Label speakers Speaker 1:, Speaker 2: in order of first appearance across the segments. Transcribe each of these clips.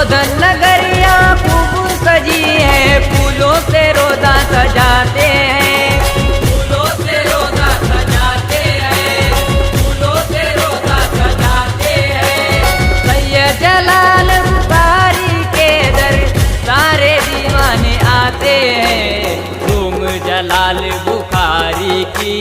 Speaker 1: गोधन नगरिया खूब सजी है, फूलों से रोजा सजाते हैं, फूलों से रोजा सजाते हैं, फूलों से रोजा सजाते हैं। सैयद जलाल बुखारी के दर सारे दीवाने आते हैं। धूम जलाल बुखारी की,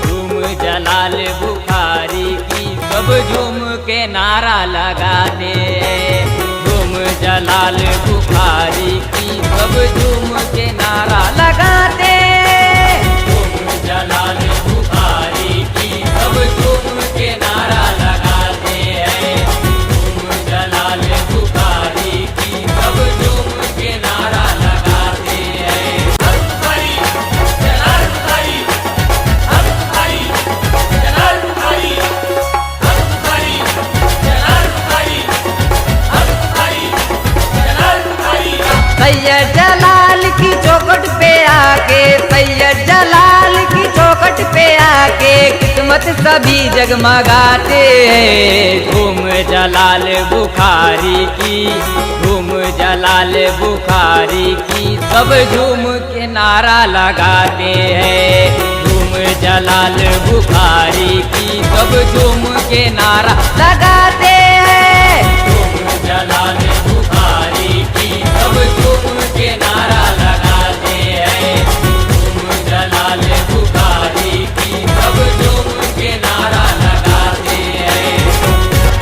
Speaker 1: धूम जलाल बुखारी की, सब झूम के नारा लगाते हैं। धूम जलाल बुखारी की, सब झूम के नारा लगाते हैं। धूम जलाल बुखारी की, सब झूम के नारा लगाते हैं। धूम जलाल बुखारी की, सब झूम के नारा लगाते हैं। हर बुखारी जलाल बुखारी, हर बुखारी जलाल बुखारी, हर बुखारी जलाल बुखारी, हर बुखारी जलाल बुखारी। सैयद जलाल की चौखट पे आके, सैयद जलाल की चौखट पे आके किस्मत सभी जगमगाते हैं। धूम जलाल बुखारी की, धूम जलाल बुखारी की, सब झूम के नारा लगाते हैं। धूम जलाल बुखारी की, सब झूम के नारा लगाते हैं। धूम जलाल बुखारी की, सब झूम के नारा लगाते हैं। धूम जलाल बुखारी की, सब झूम के नारा लगाते हैं।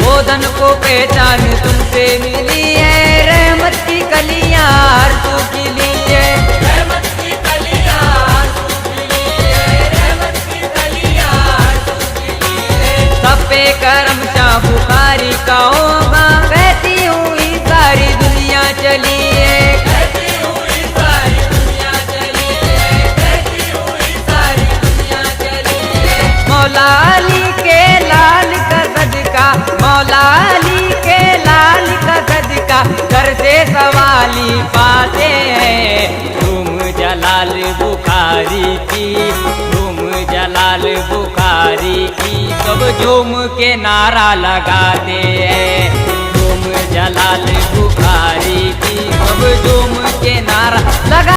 Speaker 1: गोधन को पहचान तुमसे मिली है, रहमत की कलियां आरज़ू की लीजिए, रहमत की कलियां आरज़ू की लीजिए, रहमत की कलियां आरज़ू की लीजिए। सब पे करम शाह बुखारी का होगा, कहती हुई सारी दुनिया चली है, कहती हुई सारी दुनिया चली है, कहती हुई सारी दुनिया चली है। मौला अली के लाल का सदका, मौला अली के लाल का सदका, घर से सवाली पाते हैं। धूम जलाल बुखारी की, धूम जलाल बुखारी की, सब झूम के नारा लगाते हैं। धूम जलाल बुखारी की, सब झूम के नारा लगा